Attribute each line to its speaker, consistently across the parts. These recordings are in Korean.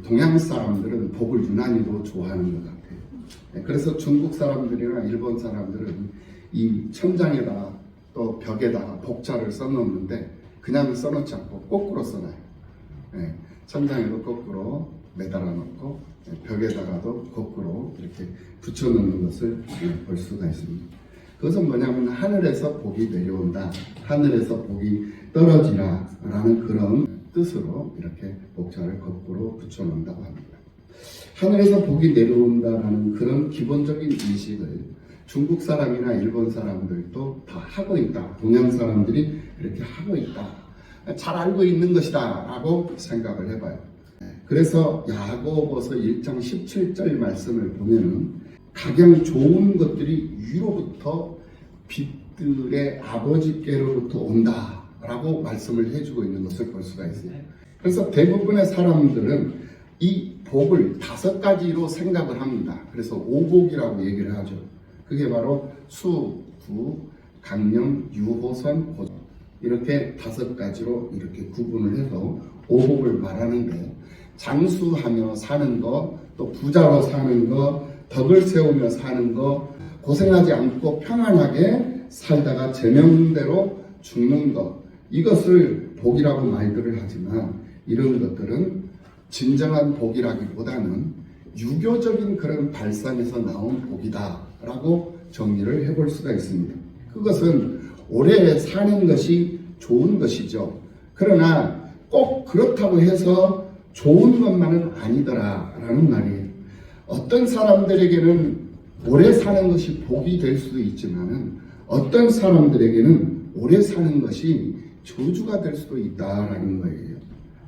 Speaker 1: 동양 사람들은 복을 유난히도 좋아하는 것 같아요. 그래서 중국 사람들이나 일본 사람들은 이 천장에다 또 벽에다가 복자를 써놓는데 그냥 써놓지 않고 거꾸로 써놔요. 천장에도 거꾸로 매달아 놓고 벽에다가도 거꾸로 이렇게 붙여놓는 것을 볼 수가 있습니다. 그것은 뭐냐면 하늘에서 복이 내려온다, 하늘에서 복이 떨어지라 라는 그런 뜻으로 이렇게 복자를 거꾸로 붙여놓는다고 합니다. 하늘에서 복이 내려온다라는 그런 기본적인 인식을 중국 사람이나 일본 사람들도 다 하고 있다. 동양 사람들이 이렇게 하고 있다. 잘 알고 있는 것이다 라고 생각을 해봐요. 그래서 야고보서 1장 17절 말씀을 보면은 각양 좋은 것들이 위로부터 빛들의 아버지께로부터 온다 라고 말씀을 해주고 있는 것을 볼 수가 있어요. 그래서 대부분의 사람들은 이 복을 5가지로 생각을 합니다. 그래서 오복이라고 얘기를 하죠. 그게 바로 수, 구, 강령, 유호선, 고전 이렇게 5가지로 이렇게 구분을 해서 오복을 말하는데, 장수하며 사는 거, 또 부자로 사는 거, 덕을 세우며 사는 거, 고생하지 않고 평안하게 살다가 제명대로 죽는 것, 이것을 복이라고 말들을 하지만 이런 것들은 진정한 복이라기보다는 유교적인 그런 발상에서 나온 복이다 라고 정리를 해볼 수가 있습니다. 그것은 오래 사는 것이 좋은 것이죠. 그러나 꼭 그렇다고 해서 좋은 것만은 아니더라 라는 말이에요. 어떤 사람들에게는 오래 사는 것이 복이 될 수도 있지만은 어떤 사람들에게는 오래 사는 것이 저주가 될 수도 있다라는 거예요.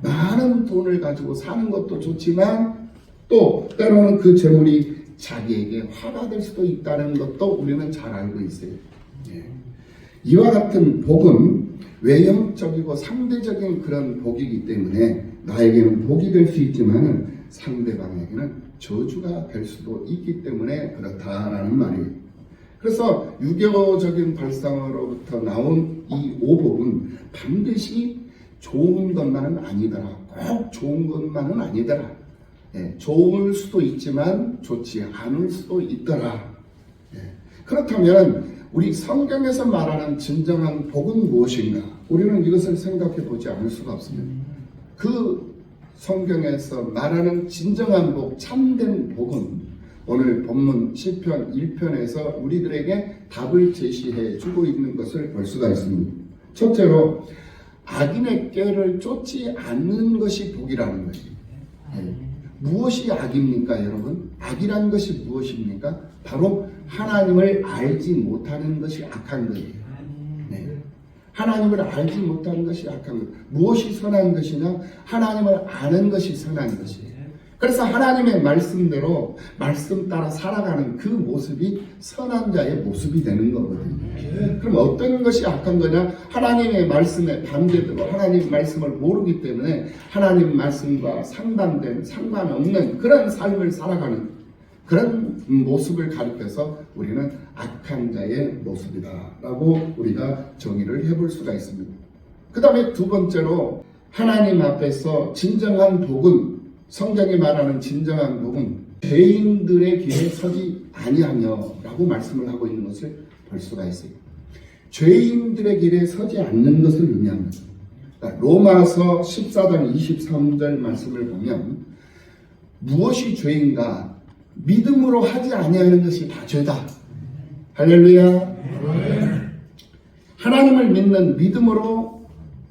Speaker 1: 많은 돈을 가지고 사는 것도 좋지만 또 때로는 그 재물이 자기에게 화가 될 수도 있다는 것도 우리는 잘 알고 있어요. 이와 같은 복은 외형적이고 상대적인 그런 복이기 때문에 나에게는 복이 될 수 있지만 상대방에게는 저주가 될 수도 있기 때문에 그렇다라는 말이에요. 그래서 유교적인 발상으로부터 나온 이 오복은 반드시 좋은 것만은 아니더라. 꼭 좋은 것만은 아니더라. 좋을 수도 있지만 좋지 않을 수도 있더라. 그렇다면 우리 성경에서 말하는 진정한 복은 무엇인가? 우리는 이것을 생각해 보지 않을 수가 없습니다. 그 성경에서 말하는 진정한 복, 참된 복은 오늘 본문 시편 1편에서 우리들에게 답을 제시해 주고 있는 것을 볼 수가 있습니다. 첫째로 악인의 꾀를 쫓지 않는 것이 복이라는 것입니다. 무엇이 악입니까, 여러분? 악이란 것이 무엇입니까? 바로 하나님을 알지 못하는 것이 악한 거예요. 하나님을 알지 못하는 것이 악한 것. 무엇이 선한 것이냐? 하나님을 아는 것이 선한 것이에요. 그래서 하나님의 말씀대로 말씀 따라 살아가는 그 모습이 선한 자의 모습이 되는 거거든요. 그럼 어떤 것이 악한 거냐? 하나님의 말씀에 반대되고 하나님 말씀을 모르기 때문에 하나님 말씀과 상관없는 그런 삶을 살아가는 그런 모습을 가리켜서 우리는 악한 자의 모습이다 라고 우리가 정의를 해볼 수가 있습니다. 그 다음에 두 번째로 하나님 앞에서 진정한 복은, 성경이 말하는 진정한 복은 죄인들의 길에 서지 아니하며 라고 말씀을 하고 있는 것을 볼 수가 있어요. 죄인들의 길에 서지 않는 것을 의미합니다. 로마서 14장 23절 말씀을 보면 무엇이 죄인가? 믿음으로 하지 아니하는 것이 다 죄다. 할렐루야. 하나님을 믿는 믿음으로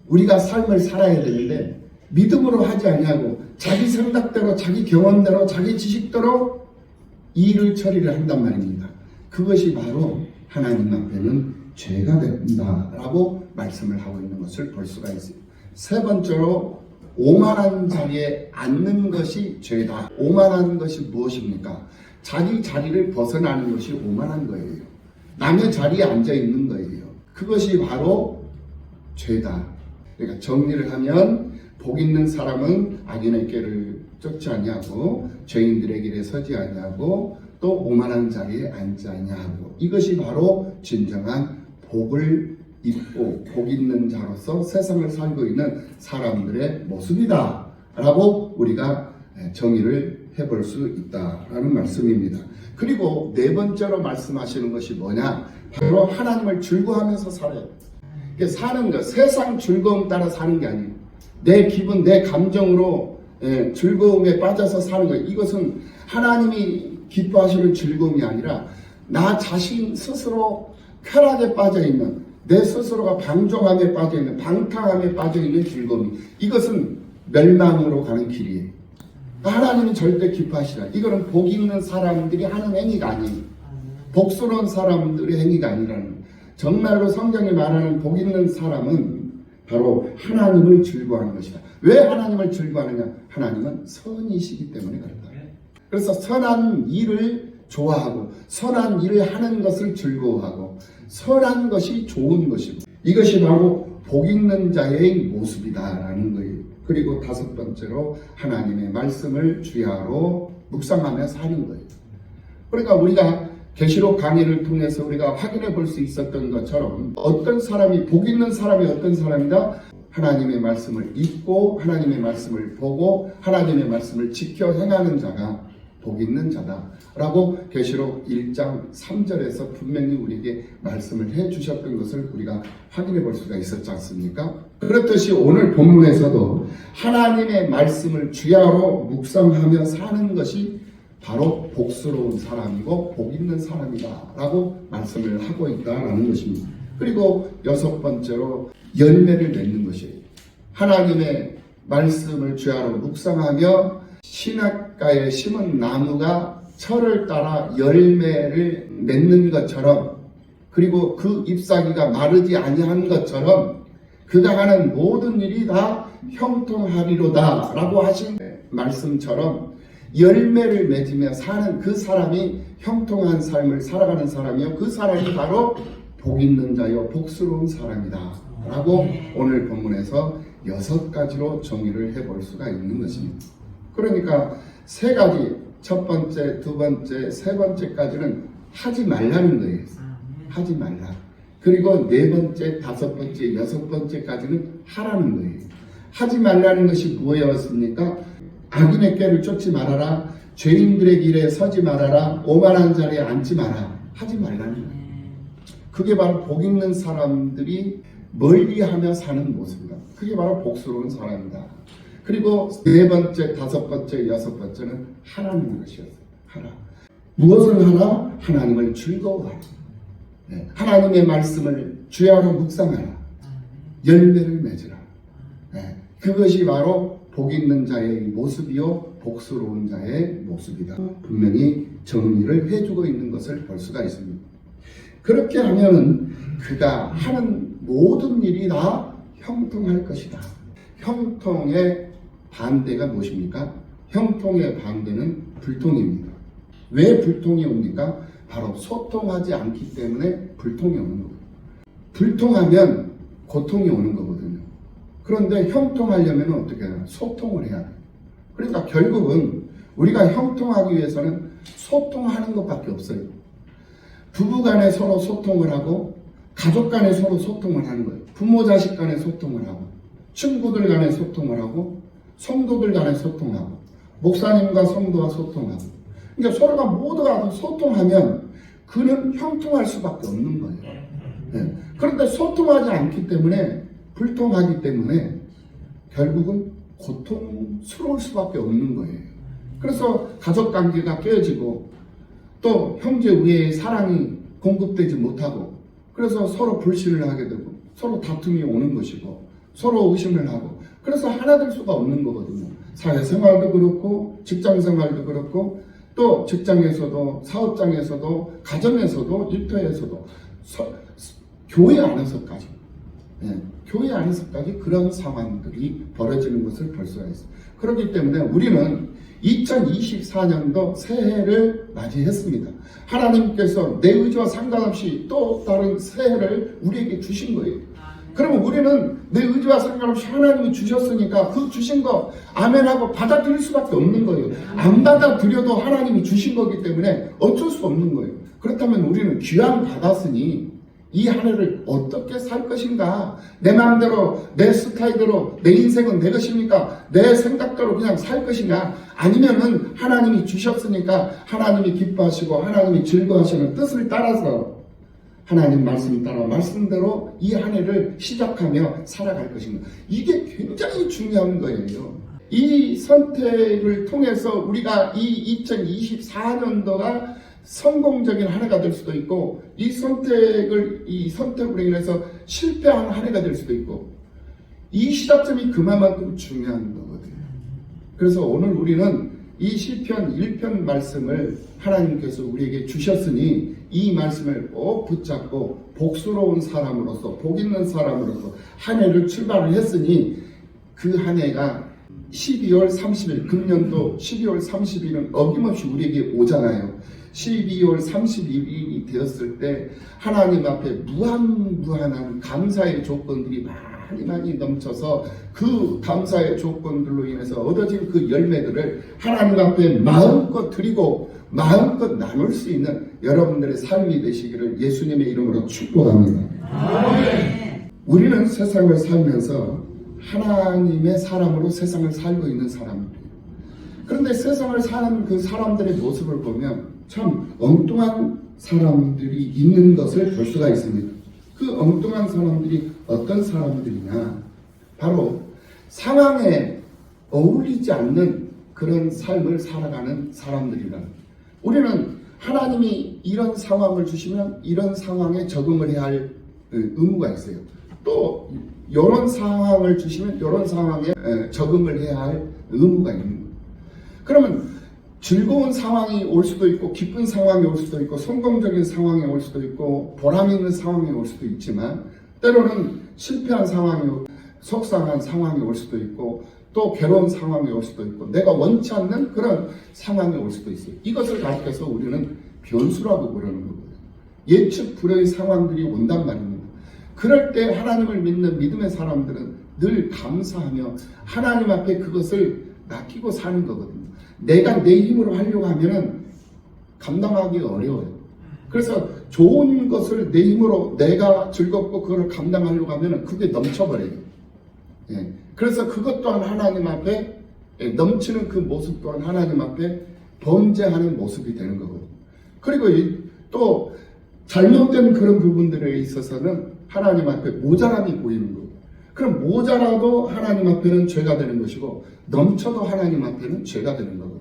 Speaker 1: 우리가 삶을 살아야 되는데 믿음으로 하지 아니하고 자기 생각대로, 자기 경험대로, 자기 지식대로 일을 처리를 한단 말입니다. 그것이 바로 하나님 앞에는 죄가 된다라고 말씀을 하고 있는 것을 볼 수가 있어요. 세 번째로 오만한 자리에 앉는 것이 죄다. 오만한 것이 무엇입니까? 자기 자리를 벗어나는 것이 오만한 거예요. 남의 자리에 앉아 있는 거예요. 그것이 바로 죄다. 그러니까 정리를 하면 복 있는 사람은 악인의 꾀를 쫓지 아니하고 죄인들의 길에 서지 아니하고 또 오만한 자리에 앉지 아니하고, 이것이 바로 진정한 복을 있고 복 있는 자로서 세상을 살고 있는 사람들의 모습이다 라고 우리가 정의를 해볼 수 있다라는 말씀입니다. 그리고 네 번째로 말씀하시는 것이 뭐냐? 바로 하나님을 즐거워하면서 살아요. 사는 것, 세상 즐거움 따라 사는 게 아니에요. 내 기분, 내 감정으로 즐거움에 빠져서 사는 거예요. 이것은 하나님이 기뻐하시는 즐거움이 아니라 나 자신 스스로 쾌락에 빠져있는, 내 스스로가 방종함에 빠져있는, 방탕함에 빠져있는 즐거움이, 이것은 멸망으로 가는 길이에요. 하나님은 절대 기뻐하시라. 이거는 복 있는 사람들이 하는 행위가 아니에요. 복스러운 사람들의 행위가 아니라는 거예요. 정말로 성경이 말하는 복 있는 사람은 바로 하나님을 즐거워하는 것이다. 왜 하나님을 즐거워하느냐? 하나님은 선이시기 때문에 그렇다. 그래서 선한 일을 좋아하고 선한 일을 하는 것을 즐거워하고 선한 것이 좋은 것이고, 이것이 바로 복 있는 자의 모습이다라는 거예요. 그리고 다섯 번째로 하나님의 말씀을 주야로 묵상하며 사는 거예요. 그러니까 우리가 계시록 강의를 통해서 우리가 확인해 볼 수 있었던 것처럼 어떤 사람이, 복 있는 사람이 어떤 사람이다? 하나님의 말씀을 읽고 하나님의 말씀을 보고 하나님의 말씀을 지켜 행하는 자가 복 있는 자다 라고 계시록 1장 3절에서 분명히 우리에게 말씀을 해 주셨던 것을 우리가 확인해 볼 수가 있었지 않습니까? 그렇듯이 오늘 본문에서도 하나님의 말씀을 주야로 묵상하며 사는 것이 바로 복스러운 사람이고 복 있는 사람이다 라고 말씀을 하고 있다라는 것입니다. 그리고 여섯 번째로 열매를 맺는 것이에요. 하나님의 말씀을 주야로 묵상하며 신학가에 심은 나무가 철을 따라 열매를 맺는 것처럼, 그리고 그 잎사귀가 마르지 아니한 것처럼 그가 하는 모든 일이 다 형통하리로다 라고 하신 말씀처럼 열매를 맺으며 사는 그 사람이 형통한 삶을 살아가는 사람이요, 그 사람이 바로 복 있는 자요 복스러운 사람이다 라고 오늘 본문에서 6가지로 정의를 해볼 수가 있는 것입니다. 그러니까 3가지, 첫 번째, 두 번째, 세 번째까지는 하지 말라는 거예요. 하지 말라. 그리고 네 번째, 다섯 번째, 여섯 번째까지는 하라는 거예요. 하지 말라는 것이 무엇이었습니까? 악인의 꾀를 쫓지 말아라. 죄인들의 길에 서지 말아라. 오만한 자리에 앉지 마라. 하지 말라는 거예요. 그게 바로 복 있는 사람들이 멀리하며 사는 모습이다. 그게 바로 복스러운 사람이다. 그리고 네 번째, 다섯 번째, 여섯 번째는 하라는 것이었어요. 하라. 무엇을 하라? 하나님을 즐거워하라. 하나님의 말씀을 주야로 묵상하라. 열매를 맺으라. 그것이 바로 복 있는 자의 모습이요 복스러운 자의 모습이다. 분명히 정리를 해주고 있는 것을 볼 수가 있습니다. 그렇게 하면 그가 하는 모든 일이 다 형통할 것이다. 형통의 반대가 무엇입니까? 형통의 반대는 불통입니다. 왜 불통이 옵니까? 바로 소통하지 않기 때문에 불통이 오는 거예요. 불통하면 고통이 오는 거거든요. 그런데 형통하려면 어떻게 해요? 소통을 해야 돼요. 그러니까 결국은 우리가 형통하기 위해서는 소통하는 것밖에 없어요. 부부 간에 서로 소통을 하고 가족 간에 서로 소통을 하는 거예요. 부모 자식 간에 소통을 하고 친구들 간에 소통을 하고 성도들 간에 소통하고 목사님과 성도와 소통하고, 그러니까 서로가 모두가 소통하면 그는 형통할 수밖에 없는 거예요. 그런데 소통하지 않기 때문에, 불통하기 때문에 결국은 고통스러울 수밖에 없는 거예요. 그래서 가족 관계가 깨어지고 또 형제 우애의 사랑이 공급되지 못하고, 그래서 서로 불신을 하게 되고 서로 다툼이 오는 것이고 서로 의심을 하고, 그래서 하나 될 수가 없는 거거든요. 사회생활도 그렇고 직장생활도 그렇고 또 직장에서도 사업장에서도 가정에서도 일터에서도 교회 안에서까지 교회 안에서까지 그런 상황들이 벌어지는 것을 볼 수가 있어요. 그렇기 때문에 우리는 2024년도 새해를 맞이했습니다. 하나님께서 내 의지와 상관없이 또 다른 새해를 우리에게 주신 거예요. 그러면 우리는 내 의지와 상관없이 하나님이 주셨으니까 그 주신 거 아멘하고 받아들일 수밖에 없는 거예요. 안 받아들여도 하나님이 주신 거기 때문에 어쩔 수 없는 거예요. 그렇다면 우리는 귀한 받았으니 이 한 해를 어떻게 살 것인가? 내 마음대로, 내 스타일대로, 내 인생은 내 것입니까? 내 생각대로 그냥 살 것인가? 아니면은 하나님이 주셨으니까 하나님이 기뻐하시고 하나님이 즐거워하시는 뜻을 따라서 하나님 말씀 따라 말씀대로 이 한 해를 시작하며 살아갈 것인가? 이게 굉장히 중요한 거예요. 이 선택을 통해서 우리가 이 2024년도가 성공적인 한 해가 될 수도 있고, 이 선택으로 인해서 실패한 한 해가 될 수도 있고, 이 시작점이 그만큼 중요한 거거든요. 그래서 오늘 우리는 이 시편 1편 말씀을 하나님께서 우리에게 주셨으니 이 말씀을 꼭 붙잡고 복스러운 사람으로서, 복 있는 사람으로서 한 해를 출발을 했으니 그 한 해가 12월 30일, 금년도 12월 30일은 어김없이 우리에게 오잖아요. 12월 31일이 되었을 때 하나님 앞에 무한한 감사의 조건들이 많이 넘쳐서 그 감사의 조건들로 인해서 얻어진 그 열매들을 하나님 앞에 마음껏 드리고 마음껏 나눌 수 있는 여러분들의 삶이 되시기를 예수님의 이름으로 축복합니다. 우리는 세상을 살면서 하나님의 사람으로 세상을 살고 있는 사람들이에요. 그런데 세상을 사는 그 사람들의 모습을 보면 참 엉뚱한 사람들이 있는 것을 볼 수가 있습니다. 그 엉뚱한 사람들이 어떤 사람들이냐? 바로 상황에 어울리지 않는 그런 삶을 살아가는 사람들이라. 우리는 하나님이 이런 상황을 주시면 이런 상황에 적응을 해야 할 의무가 있어요. 또 이런 상황을 주시면 이런 상황에 적응을 해야 할 의무가 있는 거예요. 그러면 즐거운 상황이 올 수도 있고 기쁜 상황이 올 수도 있고 성공적인 상황이 올 수도 있고 보람 있는 상황이 올 수도 있지만, 때로는 실패한 상황이 속상한 상황이 올 수도 있고 또 괴로운 상황이 올 수도 있고 내가 원치 않는 그런 상황이 올 수도 있어요. 이것을 가리켜서 우리는 변수라고 부르는 거거든요. 예측 불허의 상황들이 온단 말입니다. 그럴 때 하나님을 믿는 믿음의 사람들은 늘 감사하며 하나님 앞에 그것을 맡기고 사는 거거든요. 내가 내 힘으로 하려고 하면은 감당하기 어려워요. 그래서 좋은 것을 내 힘으로 내가 즐겁고 그걸 감당하려고 하면은 그게 넘쳐버려요. 예. 그래서 그것 또한 하나님 앞에 넘치는 그 모습 또한 하나님 앞에 범죄하는 모습이 되는 거거든요. 그리고 또 잘못된 그런 부분들에 있어서는 하나님 앞에 모자람이 보이는 거예요. 그럼 모자라도 하나님 앞에는 죄가 되는 것이고 넘쳐도 하나님 앞에는 죄가 되는 거거든요.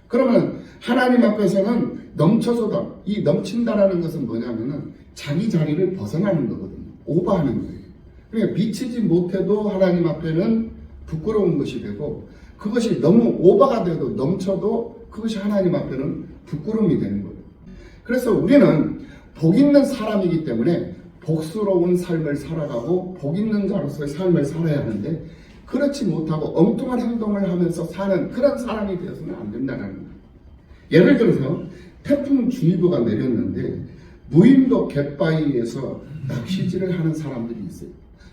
Speaker 1: 그러면 하나님 앞에서는 넘쳐서도, 이 넘친다라는 것은 뭐냐면은 자기 자리를 벗어나는 거거든요. 오버하는 거예요. 그러니까 미치지 못해도 하나님 앞에는 부끄러운 것이 되고, 그것이 너무 오버가 돼도 넘쳐도 그것이 하나님 앞에는 부끄러움이 되는 거예요. 그래서 우리는 복 있는 사람이기 때문에 복스러운 삶을 살아가고 복 있는 자로서의 삶을 살아야 하는데, 그렇지 못하고 엉뚱한 행동을 하면서 사는 그런 사람이 되어서는 안 된다는 거예요. 예를 들어서 태풍주의보가 내렸는데 무인도 갯바위에서 낚시질을 하는 사람들이 있어요.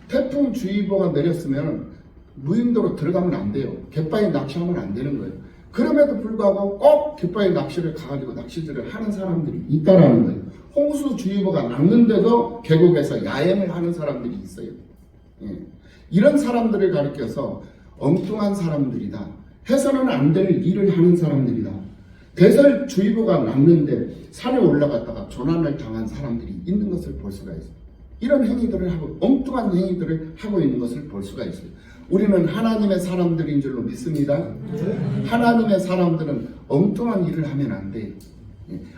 Speaker 1: 태풍주의보가 내렸으면 무인도로 들어가면 안 돼요. 갯바위 낚시하면 안 되는 거예요. 그럼에도 불구하고 꼭 갯바위 낚시를 가가지고 낚시질을 하는 사람들이 있다라는 거예요. 홍수주의보가 났는데도 계곡에서 야행을 하는 사람들이 있어요. 예. 이런 사람들을 가리켜서 엉뚱한 사람들이다, 해서는 안 될 일을 하는 사람들이다, 대설주의보가 났는데 산에 올라갔다가 조난을 당한 사람들이 있는 것을 볼 수가 있어요. 이런 행위들을 하고 엉뚱한 행위들을 하고 있는 것을 볼 수가 있어요. 우리는 하나님의 사람들인 줄로 믿습니다. 하나님의 사람들은 엉뚱한 일을 하면 안 돼요.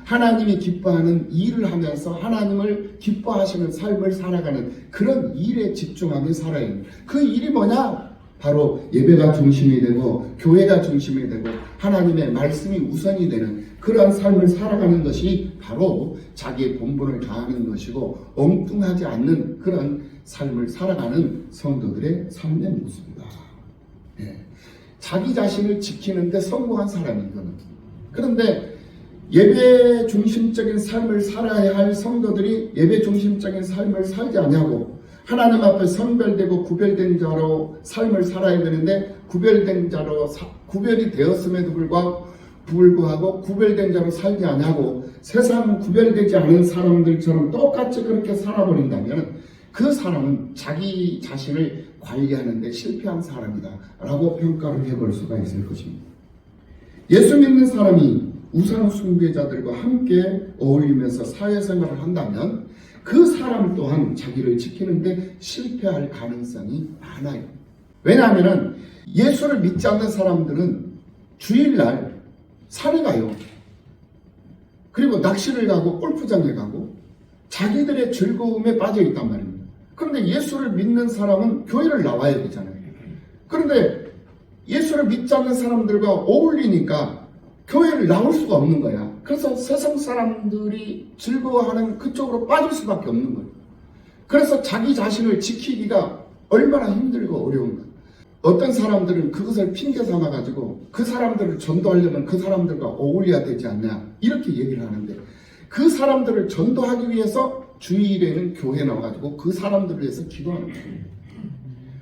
Speaker 1: 하나님이 기뻐하는 일을 하면서 하나님을 기뻐하시는 삶을 살아가는 그런 일에 집중하며 살아야 해요. 그 일이 뭐냐? 바로 예배가 중심이 되고 교회가 중심이 되고 하나님의 말씀이 우선이 되는 그러한 삶을 살아가는 것이 바로 자기의 본분을 다하는 것이고 엉뚱하지 않는 그런 삶을 살아가는 성도들의 삶의 모습이다. 예. 자기 자신을 지키는데 성공한 사람이 이거는. 그런데 예배 중심적인 삶을 살아야 할 성도들이 예배 중심적인 삶을 살지 않냐고, 하나님 앞에 선별되고 구별된 자로 삶을 살아야 되는데 구별된 자로 구별이 되었음에도 불구하고 불구하고 구별된 자로 살지 아니하고 세상 구별되지 않은 사람들처럼 똑같이 그렇게 살아버린다면 그 사람은 자기 자신을 관리하는 데 실패한 사람이다 라고 평가를 해볼 수가 있을 것입니다. 예수 믿는 사람이 우상 숭배자들과 함께 어울리면서 사회생활을 한다면 그 사람 또한 자기를 지키는데 실패할 가능성이 많아요. 왜냐하면 예수를 믿지 않는 사람들은 주일날 산에 가요. 그리고 낚시를 가고 골프장에 가고 자기들의 즐거움에 빠져 있단 말입니다. 그런데 예수를 믿는 사람은 교회를 나와야 되잖아요. 그런데 예수를 믿지 않는 사람들과 어울리니까 교회를 나올 수가 없는 거야. 그래서 세상 사람들이 즐거워하는 그쪽으로 빠질 수밖에 없는 거예요. 그래서 자기 자신을 지키기가 얼마나 힘들고 어려운 거예요. 어떤 사람들은 그것을 핑계 삼아가지고 그 사람들을 전도하려면 그 사람들과 어울려야 되지 않냐 이렇게 얘기를 하는데 그 사람들을 전도하기 위해서 주일에는 교회에 나와가지고 그 사람들을 위해서 기도하는 거예요.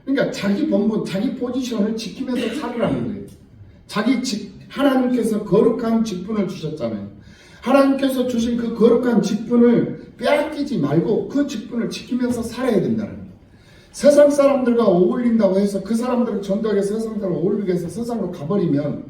Speaker 1: 그러니까 자기 본분, 자기 포지션을 지키면서 살으라는 거예요. 하나님께서 거룩한 직분을 주셨잖아요. 하나님께서 주신 그 거룩한 직분을 빼앗기지 말고 그 직분을 지키면서 살아야 된다는 거예요. 세상 사람들과 어울린다고 해서 그 사람들을 전도하게 해서 세상 사람을 어울리게 해서 세상으로 가버리면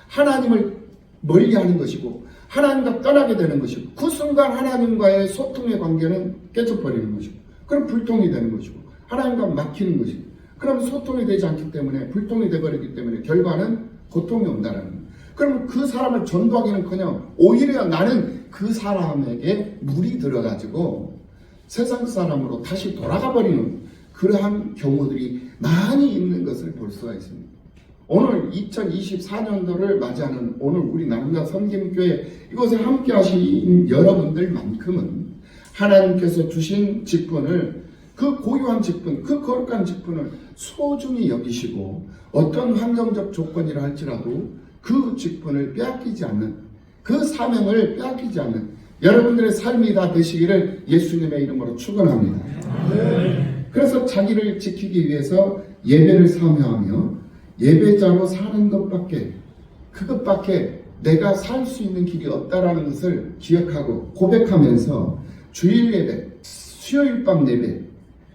Speaker 1: 하나님을 멀리하는 것이고 하나님과 떠나게 되는 것이고 그 순간 하나님과의 소통의 관계는 깨져버리는 것이고 그럼 불통이 되는 것이고 하나님과 막히는 것이고 그럼 소통이 되지 않기 때문에 불통이 되어버리기 때문에 결과는 고통이 온다는 거예요. 그럼 그 사람을 전도하기는커녕 오히려 나는 그 사람에게 물이 들어가지고 세상 사람으로 다시 돌아가 버리는 그러한 경우들이 많이 있는 것을 볼 수가 있습니다. 오늘 2024년도를 맞이하는 오늘 우리 남자 섬김교회 이곳에 함께 하신 여러분들만큼은 하나님께서 주신 직분을 그 고유한 직분, 그 거룩한 직분을 소중히 여기시고 어떤 환경적 조건이라 할지라도 그 직분을 빼앗기지 않는 그 사명을 빼앗기지 않는 여러분들의 삶이 다 되시기를 예수님의 이름으로 축원합니다. 그래서 자기를 지키기 위해서 예배를 사모하며 예배자로 사는 그것밖에 내가 살 수 있는 길이 없다라는 것을 기억하고 고백하면서 주일 예배, 수요일 밤 예배,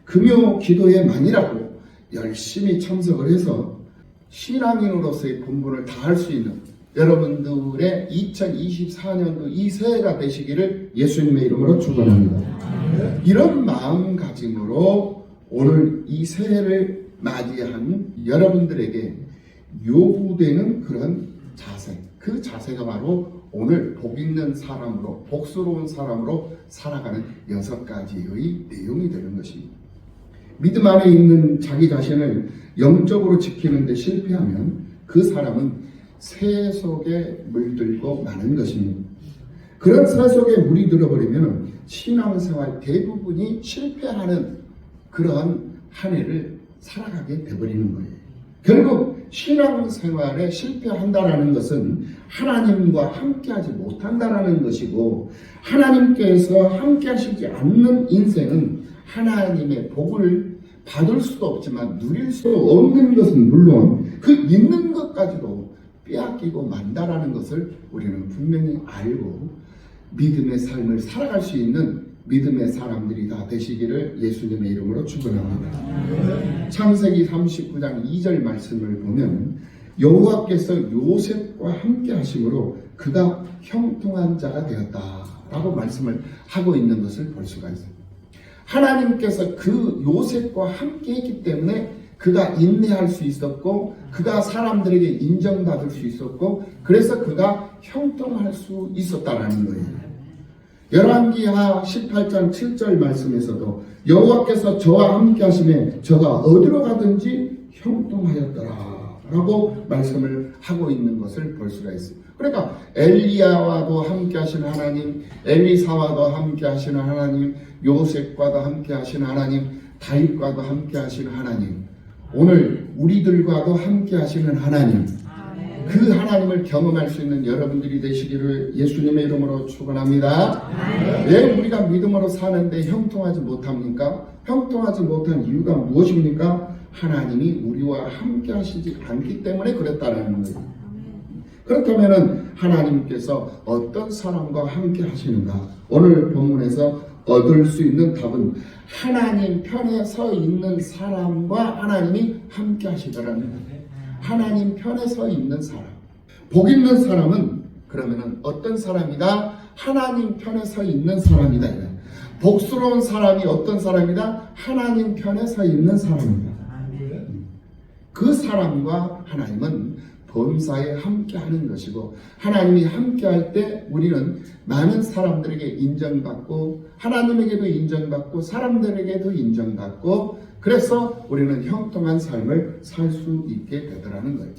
Speaker 1: 금요 기도에만이라도 열심히 참석을 해서 신앙인으로서의 본분을 다할 수 있는 여러분들의 2024년도 이 새해가 되시기를 예수님의 이름으로 축원합니다. 이런 마음가짐으로 오늘 이 새해를 맞이한 여러분들에게 요구되는 그런 자세, 그 자세가 바로 오늘 복 있는 사람으로, 복스러운 사람으로 살아가는 6가지의 내용이 되는 것입니다. 믿음 안에 있는 자기 자신을 영적으로 지키는 데 실패하면 그 사람은 새 속에 물들고 마는 것입니다. 그런 새 속에 물이 들어버리면 신앙생활 대부분이 실패하는 그러한 한 해를 살아가게 되어버리는 거예요. 결국 신앙생활에 실패한다라는 것은 하나님과 함께하지 못한다라는 것이고 하나님께서 함께하시지 않는 인생은 하나님의 복을 받을 수도 없지만 누릴 수도 없는 것은 물론 그 있는 것까지도 빼앗기고 만다라는 것을 우리는 분명히 알고 믿음의 삶을 살아갈 수 있는 믿음의 사람들이 다 되시기를 예수님의 이름으로 축원합니다. 창세기 39장 2절 말씀을 보면 여호와께서 요셉과 함께 하심으로 그가 형통한 자가 되었다라고 말씀을 하고 있는 것을 볼 수가 있습니다. 하나님께서 그 요셉과 함께 했기 때문에 그가 인내할 수 있었고 그가 사람들에게 인정받을 수 있었고 그래서 그가 형통할 수 있었다라는 거예요. 열왕기하 18장 7절 말씀에서도 여호와께서 저와 함께 하심에 저가 어디로 가든지 형통하였더라 라고 말씀을 하고 있는 것을 볼 수가 있습니다. 그러니까 엘리야와도 함께 하시는 하나님, 엘리사와도 함께 하시는 하나님, 요셉과도 함께 하시는 하나님, 다윗과도 함께 하시는 하나님, 오늘 우리들과도 함께 하시는 하나님, 그 하나님을 경험할 수 있는 여러분들이 되시기를 예수님의 이름으로 축원합니다. 왜 우리가 믿음으로 사는데 형통하지 못합니까? 형통하지 못한 이유가 무엇입니까? 하나님이 우리와 함께 하시지 않기 때문에 그랬다는 거예요. 그렇다면 하나님께서 어떤 사람과 함께 하시는가? 오늘 본문에서 얻을 수 있는 답은 하나님 편에 서 있는 사람과 하나님이 함께 하시더라는 거예요. 하나님 편에 서 있는 사람. 복 있는 사람은 그러면 어떤 사람이다? 하나님 편에 서 있는 사람이다. 복스러운 사람이 어떤 사람이다? 하나님 편에 서 있는 사람이다. 그 사람과 하나님은 범사에 함께 하는 것이고, 하나님이 함께 할 때 우리는 많은 사람들에게 인정받고, 하나님에게도 인정받고, 사람들에게도 인정받고, 그래서 우리는 형통한 삶을 살 수 있게 되더라는 거예요.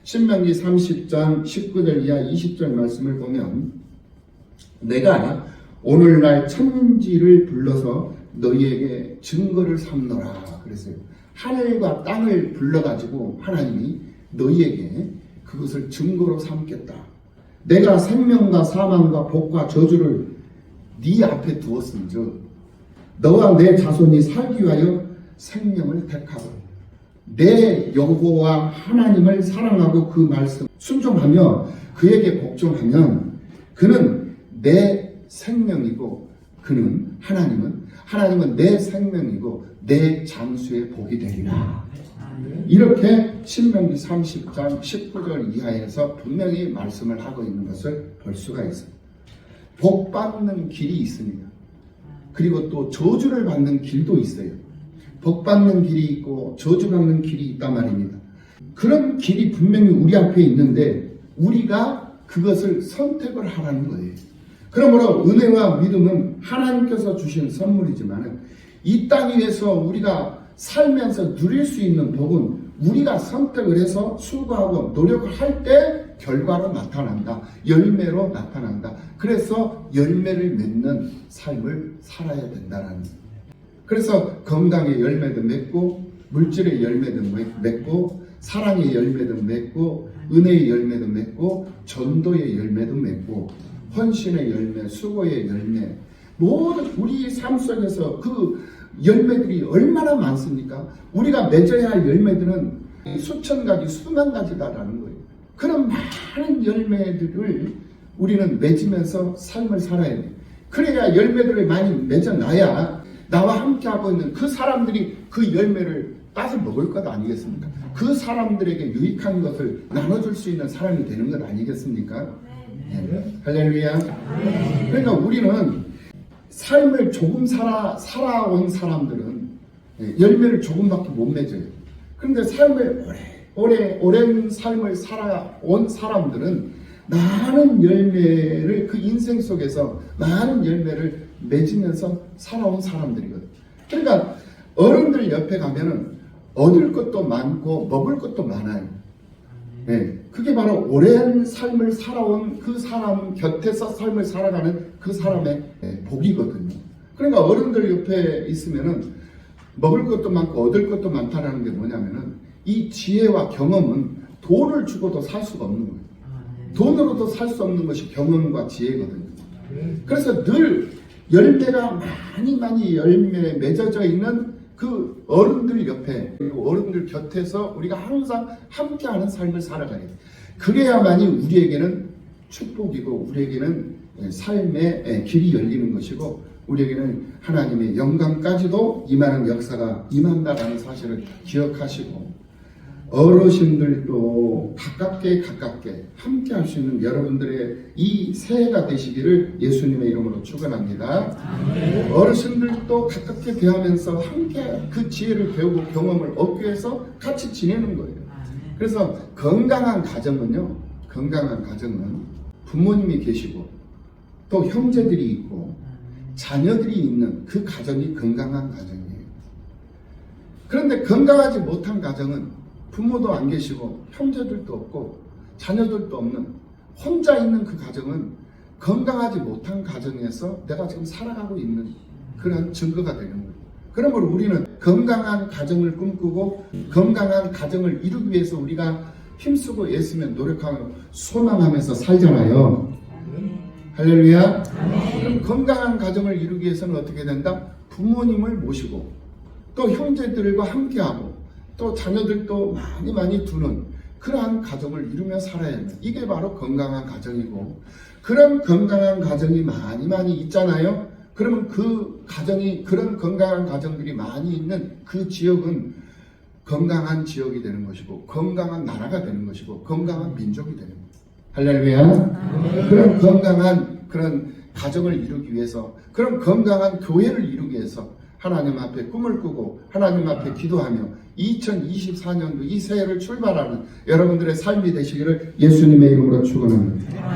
Speaker 1: 신명기 30장 19절 이하 20절 말씀을 보면, 내가 오늘날 천지를 불러서 너희에게 증거를 삼노라 그랬어요. 하늘과 땅을 불러가지고 하나님이 너희에게 그것을 증거로 삼겠다. 내가 생명과 사망과 복과 저주를 네 앞에 두었은즉 너와 내 자손이 살기 위하여 생명을 택하고 내 여호와 하나님을 사랑하고 그 말씀 순종하며 그에게 복종하면 그는 내 생명이고 그는 하나님은 내 생명이고 내 장수의 복이 되리라. 이렇게 신명기 30장 19절 이하에서 분명히 말씀을 하고 있는 것을 볼 수가 있어요. 복 받는 길이 있습니다. 그리고 또 저주를 받는 길도 있어요. 복 받는 길이 있고 저주 받는 길이 있단 말입니다. 그런 길이 분명히 우리 앞에 있는데 우리가 그것을 선택을 하라는 거예요. 그러므로 은혜와 믿음은 하나님께서 주신 선물이지만 이 땅 위에서 우리가 살면서 누릴 수 있는 복은 우리가 선택을 해서 수고하고 노력을 할 때 결과로 나타난다. 열매로 나타난다. 그래서 열매를 맺는 삶을 살아야 된다는 거예요. 그래서 건강의 열매도 맺고 물질의 열매도 맺고 사랑의 열매도 맺고 은혜의 열매도 맺고 전도의 열매도 맺고 헌신의 열매, 수고의 열매, 모든 우리 삶 속에서 그 열매들이 얼마나 많습니까? 우리가 맺어야 할 열매들은 수천 가지, 수만 가지다라는 거예요. 그런 많은 열매들을 우리는 맺으면서 삶을 살아야 돼요. 그래야 열매들을 많이 맺어놔야 나와 함께하고 있는 그 사람들이 그 열매를 따서 먹을 것 아니겠습니까? 그 사람들에게 유익한 것을 나눠줄 수 있는 사람이 되는 것 아니겠습니까? 네. 할렐루야. 그러니까 우리는 삶을 조금 살아온 사람들은 열매를 조금밖에 못 맺어요. 그런데 삶을 오랜 삶을 살아온 사람들은 많은 열매를 그 인생 속에서 많은 열매를 맺으면서 살아온 사람들이거든요. 그러니까 어른들 옆에 가면은 얻을 것도 많고 먹을 것도 많아요. 네, 그게 바로 오랜 삶을 살아온 그 사람 곁에서 삶을 살아가는 그 사람의 복이거든요. 그러니까 어른들 옆에 있으면은 먹을 것도 많고 얻을 것도 많다라는 게 뭐냐면은 이 지혜와 경험은 돈을 주고도 살 수가 없는 거예요. 돈으로도 살 수 없는 것이 경험과 지혜거든요. 그래서 늘 열매가 많이 열매 맺어져 있는 그 어른들 옆에, 그리고 어른들 곁에서 우리가 항상 함께하는 삶을 살아가야 돼. 그래야만이 우리에게는 축복이고 우리에게는 삶의 길이 열리는 것이고 우리에게는 하나님의 영광까지도 임하는 역사가 임한다라는 사실을 기억하시고 어르신들도 가깝게 함께 할 수 있는 여러분들의 이 새해가 되시기를 예수님의 이름으로 축원합니다. 어르신들도 가깝게 대하면서 함께 그 지혜를 배우고 경험을 얻기 위해서 같이 지내는 거예요. 그래서 건강한 가정은 부모님이 계시고 또 형제들이 있고 자녀들이 있는 그 가정이 건강한 가정이에요. 그런데 건강하지 못한 가정은 부모도 안 계시고 형제들도 없고 자녀들도 없는 혼자 있는 그 가정은 건강하지 못한 가정에서 내가 지금 살아가고 있는 그런 증거가 되는 거예요. 그러므로 우리는 건강한 가정을 꿈꾸고 건강한 가정을 이루기 위해서 우리가 힘쓰고 애쓰며 노력하고 소망하면서 살잖아요. 할렐루야. 그럼 건강한 가정을 이루기 위해서는 어떻게 된다? 부모님을 모시고 또 형제들과 함께하고 또 자녀들도 많이 두는 그러한 가정을 이루며 살아야 합니다. 이게 바로 건강한 가정이고, 그런 건강한 가정이 많이 있잖아요. 그러면 그 가정이, 그런 건강한 가정들이 많이 있는 그 지역은 건강한 지역이 되는 것이고, 건강한 나라가 되는 것이고, 건강한 민족이 되는 거예요. 할렐루야. 그런 건강한 그런 가정을 이루기 위해서, 그런 건강한 교회를 이루기 위해서 하나님 앞에 꿈을 꾸고 하나님 앞에 기도하며 2024년도 이 새해를 출발하는 여러분들의 삶이 되시기를 예수님의 이름으로 축원합니다.